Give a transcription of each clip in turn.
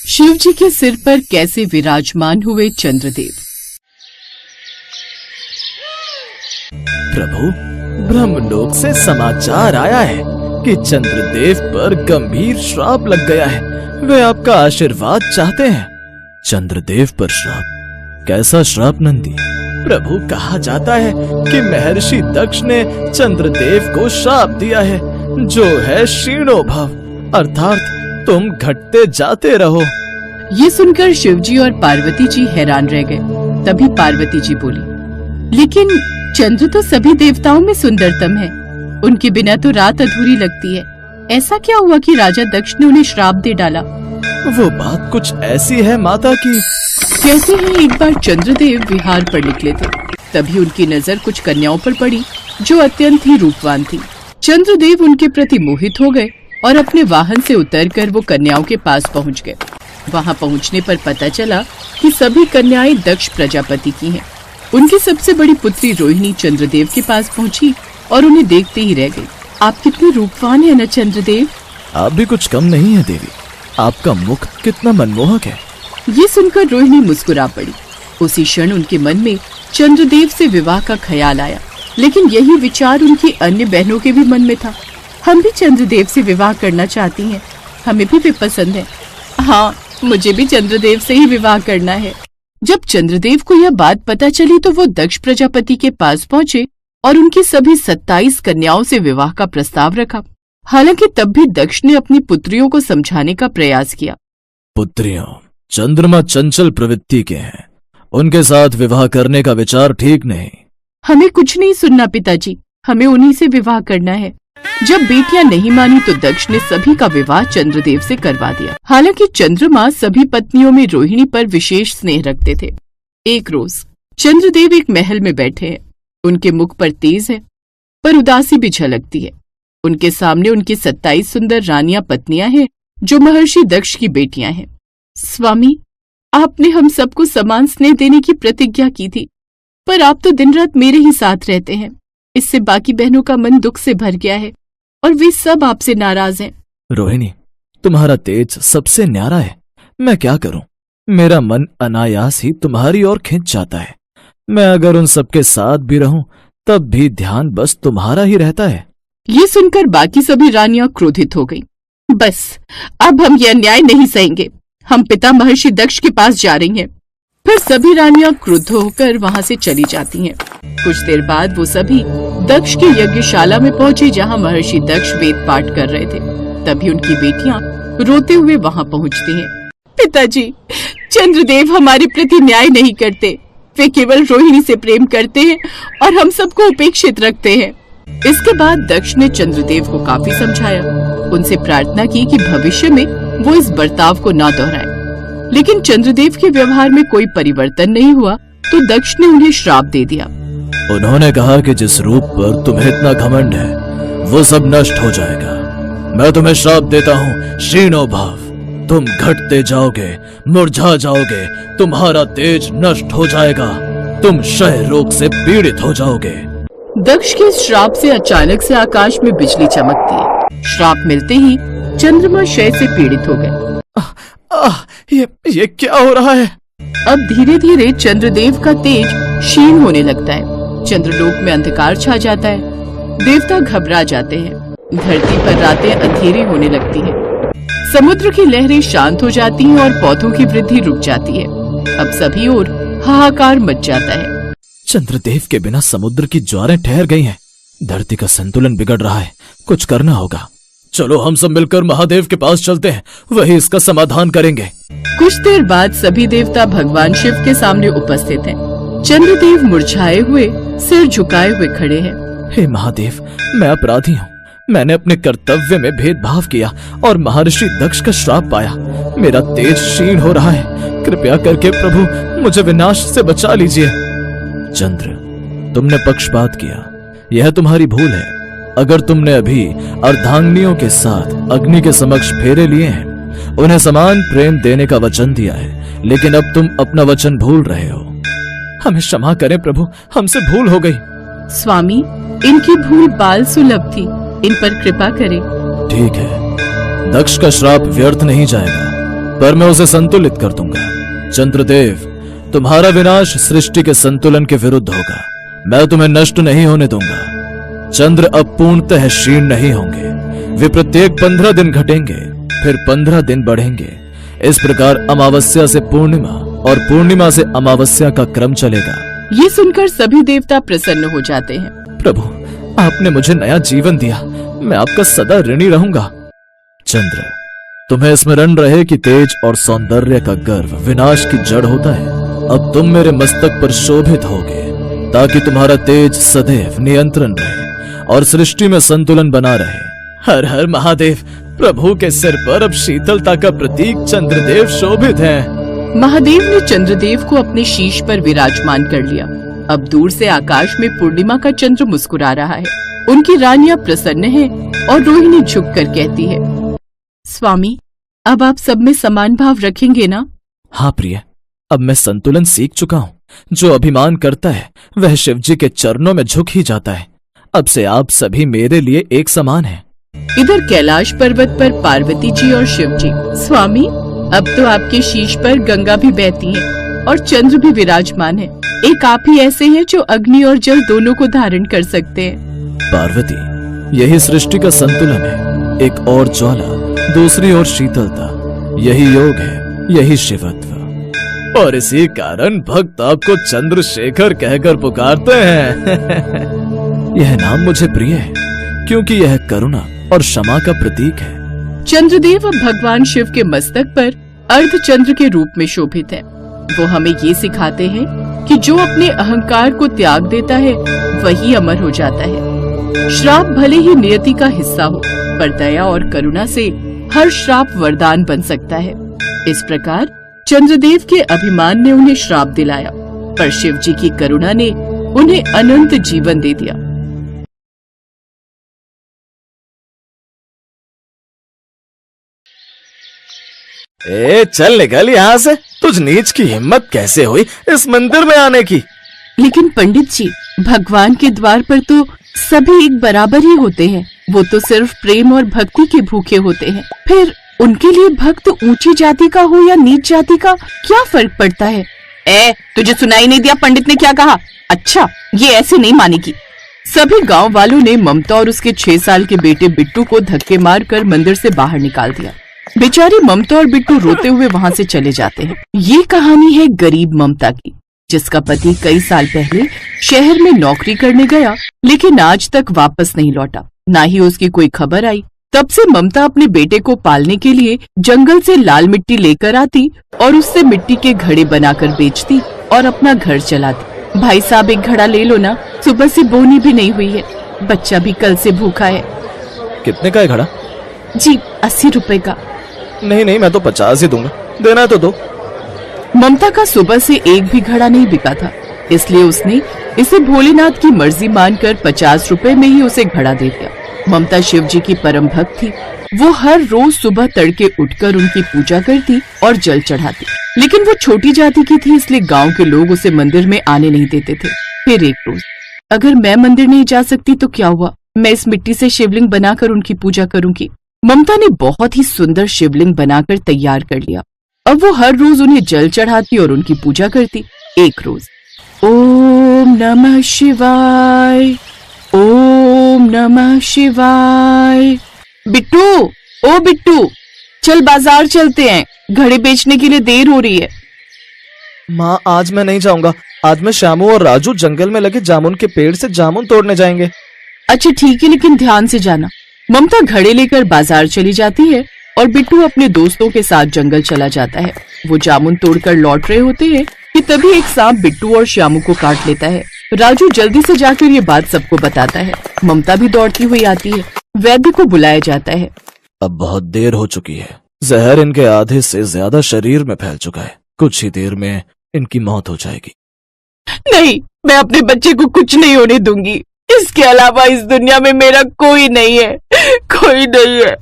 शिव जी के सिर पर कैसे विराजमान हुए चंद्रदेव। प्रभु, ब्रह्मलोक से समाचार आया है कि चंद्रदेव पर गंभीर श्राप लग गया है। वे आपका आशीर्वाद चाहते हैं। चंद्रदेव पर श्राप? कैसा श्राप नंदी? प्रभु, कहा जाता है कि महर्षि दक्ष ने चंद्रदेव को श्राप दिया है, जो है क्षीणो भव, अर्थात तुम घटते जाते रहो। ये सुनकर शिवजी और पार्वती जी हैरान रह गए। तभी पार्वती जी बोली, लेकिन चंद्र तो सभी देवताओं में सुंदरतम है, उनके बिना तो रात अधूरी लगती है। ऐसा क्या हुआ कि राजा दक्ष ने उन्हें श्राप दे डाला? वो बात कुछ ऐसी है माता की। कहते हैं एक बार चंद्रदेव विहार पर निकले थे, तभी उनकी नजर कुछ कन्याओं पर पड़ी जो अत्यंत ही रूपवान थी। चंद्रदेव उनके प्रति मोहित हो गए और अपने वाहन से उतरकर वो कन्याओं के पास पहुंच गए। वहां पहुंचने पर पता चला कि सभी कन्याएं दक्ष प्रजापति की हैं। उनकी सबसे बड़ी पुत्री रोहिणी चंद्रदेव के पास पहुंची और उन्हें देखते ही रह गई। आप कितने रूपवान हैं न चंद्रदेव। आप भी कुछ कम नहीं है देवी। आपका मुख कितना मनमोहक है। ये सुनकर रोहिणी मुस्कुरा पड़ी। उसी क्षण उनके मन में चंद्रदेव से विवाह का ख्याल आया, लेकिन यही विचार उनकी अन्य बहनों के भी मन में था। हम भी चंद्रदेव से विवाह करना चाहती हैं, हमें भी वे पसंद है। हाँ, मुझे भी चंद्रदेव से ही विवाह करना है। जब चंद्रदेव को यह बात पता चली तो वो दक्ष प्रजापति के पास पहुँचे और उनकी सभी 27 कन्याओं से विवाह का प्रस्ताव रखा। हालांकि तब भी दक्ष ने अपनी पुत्रियों को समझाने का प्रयास किया। पुत्रियों, चंद्रमा चंचल प्रवृत्ति के हैं, उनके साथ विवाह करने का विचार ठीक नहीं। हमें कुछ नहीं सुनना पिताजी, हमें उन्हीं से विवाह करना है। जब बेटियां नहीं मानी तो दक्ष ने सभी का विवाह चंद्रदेव से करवा दिया। हालांकि चंद्रमा सभी पत्नियों में रोहिणी पर विशेष स्नेह रखते थे। एक रोज चंद्रदेव एक महल में बैठे हैं। उनके मुख पर तेज है पर उदासी भी झलकती है। उनके सामने उनकी 27 सुंदर रानियां पत्नियां हैं जो महर्षि दक्ष की बेटियां हैं। स्वामी, आपने हम सबको समान स्नेह देने की प्रतिज्ञा की थी, पर आप तो दिन रात मेरे ही साथ रहते हैं। इससे बाकी बहनों का मन दुख से भर गया है और वे सब आपसे नाराज हैं। रोहिणी, तुम्हारा तेज सबसे न्यारा है। मैं क्या करूं? मेरा मन अनायास ही तुम्हारी ओर खिंच जाता है। मैं अगर उन सबके साथ भी रहूं तब भी ध्यान बस तुम्हारा ही रहता है। ये सुनकर बाकी सभी रानियां क्रोधित हो गईं। बस, अब हम ये अन्याय नहीं सहेंगे। हम पिता महर्षि दक्ष के पास जा रही हैं। फिर सभी रानियां क्रुद्ध होकर वहां से चली जाती हैं। कुछ देर बाद वो सभी दक्ष की यज्ञशाला में पहुंची जहां महर्षि दक्ष वेद पाठ कर रहे थे। तभी उनकी बेटियां रोते हुए वहां पहुंचती हैं। पिताजी, चंद्रदेव हमारे प्रति न्याय नहीं करते। वे केवल रोहिणी से प्रेम करते हैं और हम सबको उपेक्षित रखते हैं। इसके बाद दक्ष ने चंद्रदेव को काफी समझाया। उनसे प्रार्थना की कि भविष्य में वो इस बर्ताव को ना दोहराए। लेकिन चंद्रदेव के व्यवहार में कोई परिवर्तन नहीं हुआ तो दक्ष ने उन्हें श्राप दे दिया। उन्होंने कहा कि जिस रूप पर तुम्हें इतना घमंड है वो सब नष्ट हो जाएगा। मैं तुम्हें श्राप देता हूँ, क्षीणो भव। तुम घटते जाओगे, मुरझा जाओगे, तुम्हारा तेज नष्ट हो जाएगा, तुम क्षय रोग से पीड़ित हो जाओगे। दक्ष के श्राप से अचानक से आकाश में बिजली चमकती है। श्राप मिलते ही चंद्रमा क्षय से पीड़ित हो गए। ये क्या हो रहा है? अब धीरे धीरे चंद्रदेव का तेज क्षीण होने लगता है। चंद्रलोक में अंधकार छा जाता है। देवता घबरा जाते हैं। धरती पर रातें अंधेरी होने लगती हैं। समुद्र की लहरें शांत हो जाती हैं और पौधों की वृद्धि रुक जाती है। अब सभी ओर हाहाकार मच जाता है। चंद्रदेव के बिना समुद्र की ज्वारें ठहर गई हैं। धरती का संतुलन बिगड़ रहा है। कुछ करना होगा। चलो हम सब मिलकर महादेव के पास चलते हैं, वही इसका समाधान करेंगे। कुछ देर बाद सभी देवता भगवान शिव के सामने उपस्थित हैं। चंद्रदेव मुरझाए हुए, सिर झुकाए हुए खड़े हैं। हे महादेव, मैं अपराधी हूँ। मैंने अपने कर्तव्य में भेदभाव किया और महर्षि दक्ष का श्राप पाया। मेरा तेज क्षीण हो रहा है। कृपया करके प्रभु मुझे विनाश से बचा लीजिए। चंद्र, तुमने पक्षपात किया, यह तुम्हारी भूल है। अगर तुमने अभी अर्धांगिनियों के साथ अग्नि के समक्ष फेरे लिए हैं, उन्हें समान प्रेम देने का वचन दिया है, लेकिन अब तुम अपना वचन भूल रहे हो। हमें क्षमा करें प्रभु, हमसे भूल हो गई। स्वामी, इनकी भूल बाल सुलभ थी, इन पर कृपा करें। ठीक है, दक्ष का श्राप व्यर्थ नहीं जाएगा। पर मैं उसे संतुलित कर दूंगा। चंद्रदेव, तुम्हारा विनाश सृष्टि के संतुलन के विरुद्ध होगा। मैं तुम्हें नष्ट नहीं होने दूंगा। चंद्र अब पूर्णतः क्षीण नहीं होंगे। वे प्रत्येक 15 दिन घटेंगे, फिर 15 दिन बढ़ेंगे। इस प्रकार अमावस्या से पूर्णिमा और पूर्णिमा से अमावस्या का क्रम चलेगा। ये सुनकर सभी देवता प्रसन्न हो जाते हैं। प्रभु, आपने मुझे नया जीवन दिया, मैं आपका सदा ऋणी रहूंगा। चंद्र, तुम्हें स्मरण रहे कि तेज और सौंदर्य का गर्व विनाश की जड़ होता है। अब तुम मेरे मस्तक पर शोभित होगे, ताकि तुम्हारा तेज सदैव नियंत्रण रहे और सृष्टि में संतुलन बना रहे। हर हर महादेव, प्रभु के सिर पर अब शीतलता का प्रतीक चंद्रदेव शोभित है। महादेव ने चंद्रदेव को अपने शीश पर विराजमान कर लिया। अब दूर से आकाश में पूर्णिमा का चंद्र मुस्कुरा रहा है। उनकी रानियां प्रसन्न हैं और रोहिणी झुककर कहती है, स्वामी, अब आप सब में समान भाव रखेंगे ना? हाँ प्रिय, अब मैं संतुलन सीख चुका हूँ। जो अभिमान करता है वह शिवजी के चरणों में झुक ही जाता है। अब से आप सभी मेरे लिए एक समान हैं। इधर कैलाश पर्वत पर पार्वती जी और शिव जी, स्वामी, अब तो आपके शीश पर गंगा भी बहती है और चंद्र भी विराजमान है। एक आप ही ऐसे हैं जो अग्नि और जल दोनों को धारण कर सकते हैं। पार्वती, यही सृष्टि का संतुलन है। एक और ज्वाला, दूसरी ओर शीतलता, यही योग है, यही शिवत्व। और इसी कारण भक्त आपको चंद्रशेखर कहकर पुकारते हैं। यह नाम मुझे प्रिय है, क्योंकि यह करुणा और क्षमा का प्रतीक है। चंद्रदेव अब भगवान शिव के मस्तक पर अर्धचंद्र के रूप में शोभित है। वो हमें ये सिखाते हैं कि जो अपने अहंकार को त्याग देता है वही अमर हो जाता है। श्राप भले ही नियति का हिस्सा हो, पर दया और करुणा से हर श्राप वरदान बन सकता है। इस प्रकार चंद्रदेव के अभिमान ने उन्हें श्राप दिलाया, पर शिव जी की करुणा ने उन्हें अनंत जीवन दे दिया। चल निकल यहाँ से। तुझ नीच की हिम्मत कैसे हुई इस मंदिर में आने की? लेकिन पंडित जी, भगवान के द्वार पर तो सभी एक बराबर ही होते हैं। वो तो सिर्फ प्रेम और भक्ति के भूखे होते हैं। फिर उनके लिए भक्त ऊंची जाति का हो या नीच जाति का क्या फर्क पड़ता है? तुझे सुनाई नहीं दिया पंडित ने क्या कहा? अच्छा, ये ऐसे नहीं मानेगी। सभी गांव वालों ने ममता और उसके 6 साल के बेटे बिट्टू को धक्के मारकर मंदिर से बाहर निकाल दिया। बेचारी ममता और बिट्टू रोते हुए वहां से चले जाते हैं। ये कहानी है गरीब ममता की, जिसका पति कई साल पहले शहर में नौकरी करने गया, लेकिन आज तक वापस नहीं लौटा, ना ही उसकी कोई खबर आई। तब से ममता अपने बेटे को पालने के लिए जंगल से लाल मिट्टी लेकर आती और उससे मिट्टी के घड़े बनाकर बेचती और अपना घर चलाती। भाई साहब, एक घड़ा ले लो ना, सुबह से बोनी भी नहीं हुई है, बच्चा भी कल से भूखा है। कितने का है घड़ा? जी, 80 रुपए का। नहीं, मैं तो 50 ही दूंगा, देना तो दो। ममता का सुबह से एक भी घड़ा नहीं बिका था, इसलिए उसने इसे भोलेनाथ की मर्जी मानकर 50 रुपए में ही उसे घड़ा दे दिया। ममता शिव जी की परम भक्त थी। वो हर रोज सुबह तड़के उठकर उनकी पूजा करती और जल चढ़ाती, लेकिन वो छोटी जाति की थी, इसलिए गांव के लोग उसे मंदिर में आने नहीं देते थे। फिर एक रोज, अगर मैं मंदिर नहीं जा सकती तो क्या हुआ, मैं इस मिट्टी से शिवलिंग बनाकर उनकी पूजा करूंगी। ममता ने बहुत ही सुंदर शिवलिंग बनाकर तैयार कर लिया। अब वो हर रोज उन्हें जल चढ़ाती और उनकी पूजा करती। एक रोज, ओम नमः शिवाय, ओम नमः शिवाय। बिट्टू, ओ बिट्टू, चल बाजार चलते हैं, घड़े बेचने के लिए देर हो रही है। माँ, आज मैं नहीं जाऊंगा। आज मैं श्यामू और राजू जंगल में लगे जामुन के पेड़ से जामुन तोड़ने जाएंगे। अच्छा ठीक है, लेकिन ध्यान से जाना। ममता घड़े लेकर बाजार चली जाती है और बिट्टू अपने दोस्तों के साथ जंगल चला जाता है। वो जामुन तोड़कर लौट रहे होते हैं कि तभी एक सांप बिट्टू और श्यामू को काट लेता है। राजू जल्दी से जाकर ये बात सबको बताता है। ममता भी दौड़ती हुई आती है। वैद्य को बुलाया जाता है। अब बहुत देर हो चुकी है, जहर इनके आधे से ज्यादा शरीर में फैल चुका है, कुछ ही देर में इनकी मौत हो जाएगी। नहीं, मैं अपने बच्चे को कुछ नहीं होने दूंगी। इसके अलावा इस दुनिया में मेरा कोई नहीं है, कोई नहीं है।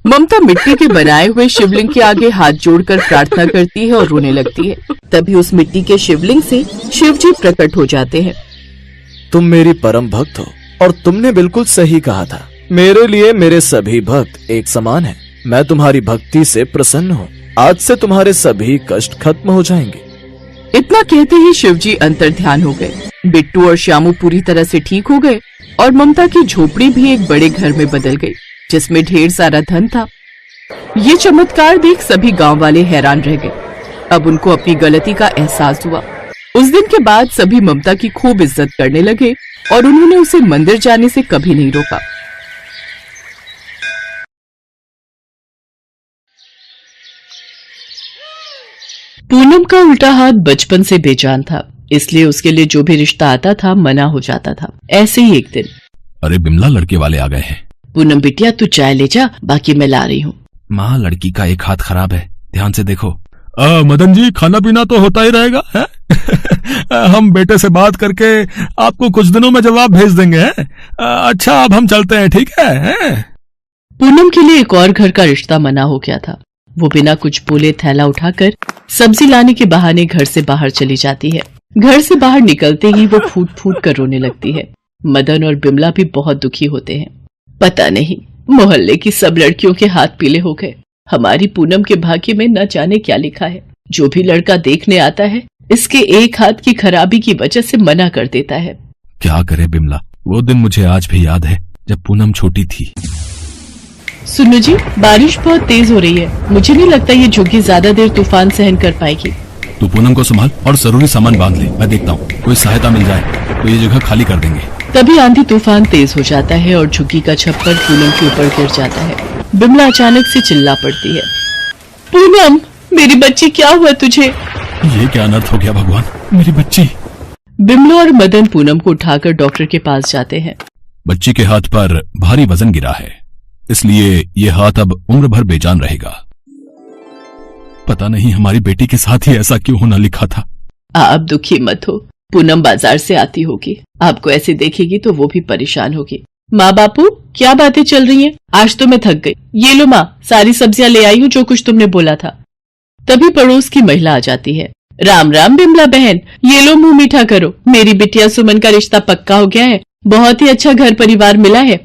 ममता मिट्टी के बनाए हुए शिवलिंग के आगे हाथ जोड़कर प्रार्थना करती है और रोने लगती है। तभी उस मिट्टी के शिवलिंग से शिव जी प्रकट हो जाते हैं। तुम मेरी परम भक्त हो और तुमने बिल्कुल सही कहा था। मेरे लिए मेरे सभी भक्त एक समान हैं। मैं तुम्हारी भक्ति से प्रसन्न हूँ। आज से तुम्हारे सभी कष्ट खत्म हो जाएंगे। इतना कहते ही शिवजी अंतर्ध्यान हो गए। बिट्टू और श्यामू पूरी तरह से ठीक हो गए और ममता की झोपड़ी भी एक बड़े घर में बदल गई, जिसमें ढेर सारा धन था। ये चमत्कार देख सभी गांव वाले हैरान रह गए। अब उनको अपनी गलती का एहसास हुआ। उस दिन के बाद सभी ममता की खूब इज्जत करने लगे और उन्होंने उसे मंदिर जाने से कभी नहीं रोका। पूनम का उल्टा हाथ बचपन से बेजान था, इसलिए उसके लिए जो भी रिश्ता आता था मना हो जाता था। ऐसे ही एक दिन, अरे बिमला, लड़के वाले आ गए हैं। पूनम बिटिया तू चाय ले जा, बाकी मैं ला रही हूँ। माँ, लड़की का एक हाथ खराब है, ध्यान से देखो। मदन जी, खाना पीना तो होता ही रहेगा है? हम बेटे से बात करके आपको कुछ दिनों में जवाब भेज देंगे। अच्छा, अब हम चलते हैं, ठीक है? पूनम के लिए एक और घर का रिश्ता मना हो गया था। वो बिना कुछ बोले थैला उठाकर सब्जी लाने के बहाने घर से बाहर चली जाती है। घर से बाहर निकलते ही वो फूट फूट कर रोने लगती है। मदन और बिमला भी बहुत दुखी होते हैं। पता नहीं मोहल्ले की सब लड़कियों के हाथ पीले हो गए। हमारी पूनम के भाग्य में न जाने क्या लिखा है। जो भी लड़का देखने आता है इसके एक हाथ की खराबी की वजह से मना कर देता है। क्या करे बिमला, वो दिन मुझे आज भी याद है जब पूनम छोटी थी। सुनो जी, बारिश बहुत तेज हो रही है। मुझे नहीं लगता ये झुग्गी ज्यादा देर तूफान सहन कर पाएगी। तू पूनम को संभाल और जरूरी सामान बांध ले। मैं देखता हूँ, कोई सहायता मिल जाए तो ये जगह खाली कर देंगे। तभी आंधी तूफान तेज हो जाता है और झुग्गी का छप्पर पूनम के ऊपर गिर जाता है। बिमला अचानक से चिल्ला पड़ती है, पूनम मेरी बच्ची, क्या हुआ तुझे? ये क्या अनर्थ हो गया भगवान, मेरी बच्ची। बिमला और मदन पूनम को उठाकर डॉक्टर के पास जाते हैं। बच्ची के हाथ पर भारी वजन गिरा है, इसलिए ये हाथ अब उम्र भर बेजान रहेगा। पता नहीं हमारी बेटी के साथ ही ऐसा क्यों होना लिखा था। आप दुखी मत हो, पूनम बाजार से आती होगी, आपको ऐसे देखेगी तो वो भी परेशान होगी। माँ बापू, क्या बातें चल रही हैं? आज तो मैं थक गई। ये लो माँ, सारी सब्जियां ले आई हूँ जो कुछ तुमने बोला था। तभी पड़ोस की महिला आ जाती है। राम राम बिमला बहन, ये लो मुंह मीठा करो। मेरी बिटिया सुमन का रिश्ता पक्का हो गया है। बहुत ही अच्छा घर परिवार मिला है।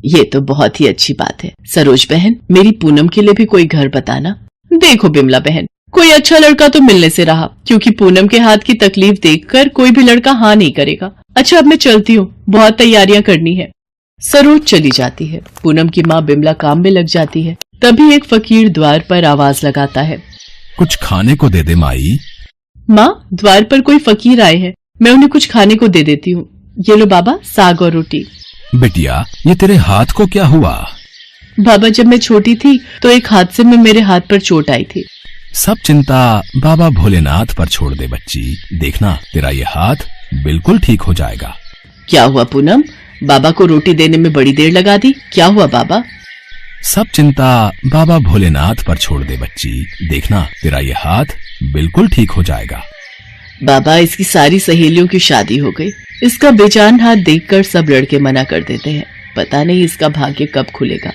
ये तो बहुत ही अच्छी बात है। सरोज बहन, मेरी पूनम के लिए भी कोई घर बताना। देखो बिमला बहन, कोई अच्छा लड़का तो मिलने से रहा, क्योंकि पूनम के हाथ की तकलीफ देखकर कोई भी लड़का हाँ नहीं करेगा। अच्छा, अब मैं चलती हूँ, बहुत तैयारियां करनी है। सरोज चली जाती है। पूनम की माँ बिमला काम में लग जाती है। तभी एक फकीर द्वार पर आवाज लगाता है, कुछ खाने को दे दे माई। माँ, द्वार पर कोई फकीर आए हैं, मैं उन्हें कुछ खाने को दे देती हूँ। ये लो बाबा, साग और रोटी। बिटिया, ये तेरे हाथ को क्या हुआ? बाबा, जब मैं छोटी थी तो एक हादसे में मेरे हाथ पर चोट आई थी। सब चिंता बाबा भोलेनाथ पर छोड़ दे बच्ची। देखना, तेरा ये हाथ बिल्कुल ठीक हो जाएगा। क्या हुआ पूनम? बाबा को रोटी देने में बड़ी देर लगा दी। क्या हुआ बाबा? सब चिंता बाबा भोलेनाथ पर छोड़ दे बच्ची। देखना, तेरा ये हाथ बिल्कुल ठीक हो जाएगा। बाबा, इसकी सारी सहेलियों की शादी हो गई। इसका बेजान हाथ देखकर सब लड़के मना कर देते हैं। पता नहीं इसका भाग्य कब खुलेगा।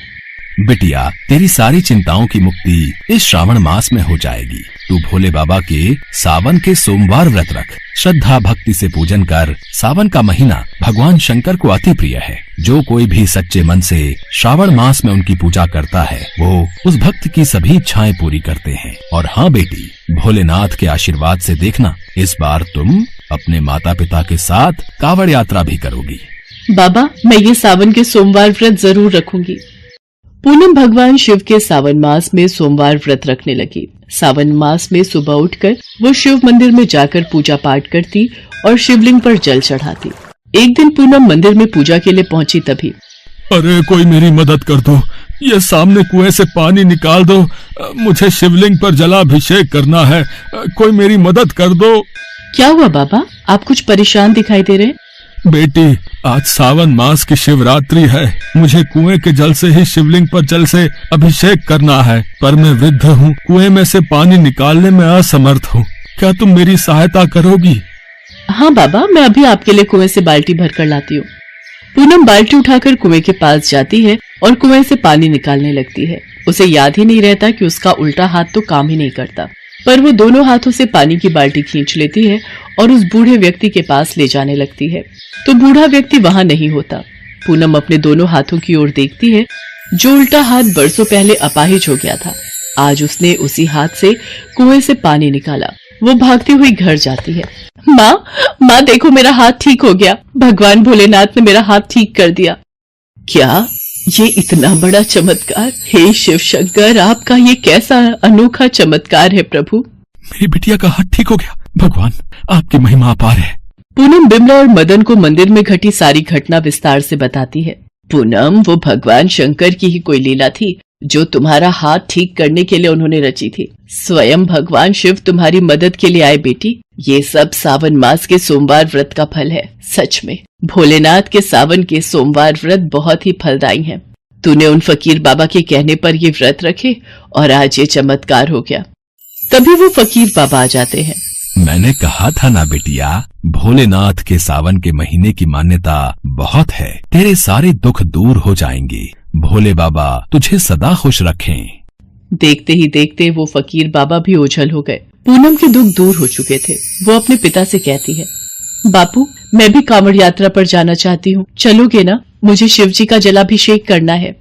बिटिया, तेरी सारी चिंताओं की मुक्ति इस श्रावण मास में हो जाएगी। तू भोले बाबा के सावन के सोमवार व्रत रख, श्रद्धा भक्ति से पूजन कर। सावन का महीना भगवान शंकर को अति प्रिय है। जो कोई भी सच्चे मन से श्रावण मास में उनकी पूजा करता है, वो उस भक्त की सभी इच्छाएं पूरी करते हैं। और हाँ बेटी, भोलेनाथ के आशीर्वाद से देखना, इस बार तुम अपने माता पिता के साथ कांवड़ यात्रा भी करोगी। बाबा, मैं ये सावन के सोमवार व्रत जरूर रखूंगी। पूनम भगवान शिव के सावन मास में सोमवार व्रत रखने लगी। सावन मास में सुबह उठकर वो शिव मंदिर में जाकर पूजा पाठ करती और शिवलिंग पर जल चढ़ाती। एक दिन पूनम मंदिर में पूजा के लिए पहुंची। तभी, अरे कोई मेरी मदद कर दो, ये सामने कुएं से पानी निकाल दो। मुझे शिवलिंग पर जलाभिषेक करना है, कोई मेरी मदद कर दो। क्या हुआ बाबा? आप कुछ परेशान दिखाई दे रहे हैं। बेटी, आज सावन मास की शिवरात्रि है। मुझे कुएं के जल से ही शिवलिंग पर जल से अभिषेक करना है, पर मैं वृद्ध हूँ, कुएं में से पानी निकालने में असमर्थ हूँ। क्या तुम मेरी सहायता करोगी? हाँ बाबा, मैं अभी आपके लिए कुएं से बाल्टी भर कर लाती हूँ। पूनम बाल्टी उठाकर कुएं के पास जाती है और कुएं से पानी निकालने लगती है। उसे याद ही नहीं रहता कि उसका उल्टा हाथ तो काम ही नहीं करता, पर वो दोनों हाथों से पानी की बाल्टी खींच लेती है और उस बूढ़े व्यक्ति के पास ले जाने लगती है। तो बूढ़ा व्यक्ति वहाँ नहीं होता। पूनम अपने दोनों हाथों की ओर देखती है। जो उल्टा हाथ बरसों पहले अपाहिज हो गया था, आज उसने उसी हाथ से कुएं से पानी निकाला। वो भागती हुई घर जाती है। माँ देखो, मेरा हाथ ठीक हो गया। भगवान भोलेनाथ ने मेरा हाथ ठीक कर दिया। क्या ये इतना बड़ा चमत्कार? हे शिव शंकर, आपका ये कैसा अनोखा चमत्कार है प्रभु। मेरी बिटिया का हाथ ठीक हो गया। भगवान, आपकी महिमा अपार है। पूनम बिमला और मदन को मंदिर में घटी सारी घटना विस्तार से बताती है। पूनम, वो भगवान शंकर की ही कोई लीला थी जो तुम्हारा हाथ ठीक करने के लिए उन्होंने रची थी। स्वयं भगवान शिव तुम्हारी मदद के लिए आए बेटी। ये सब सावन मास के सोमवार व्रत का फल है। सच में भोलेनाथ के सावन के सोमवार व्रत बहुत ही फलदायी हैं। तूने उन फकीर बाबा के कहने पर ये व्रत रखे और आज ये चमत्कार हो गया। तभी वो फकीर बाबा आ जाते हैं। मैंने कहा था ना बेटिया, भोलेनाथ के सावन के महीने की मान्यता बहुत है। तेरे सारे दुख दूर हो जाएंगे। भोले बाबा तुझे सदा खुश रखें। देखते ही देखते वो फकीर बाबा भी ओझल हो गए। पूनम के दुख दूर हो चुके थे। वो अपने पिता से कहती है, बापू, मैं भी कांवड़ यात्रा पर जाना चाहती हूँ, चलोगे ना? मुझे शिव जी का जलाभिषेक करना है।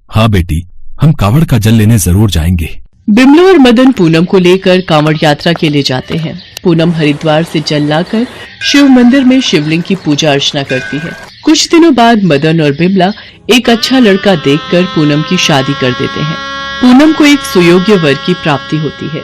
हाँ बेटी, हम कांवड़ का जल लेने जरूर जाएंगे। बिमला और मदन पूनम को लेकर कांवड़ यात्रा के लिए जाते हैं। पूनम हरिद्वार से जल लाकर शिव मंदिर में शिवलिंग की पूजा अर्चना करती है। कुछ दिनों बाद मदन और बिमला एक अच्छा लड़का देखकर पूनम की शादी कर देते हैं। पूनम को एक सुयोग्य वर की प्राप्ति होती है।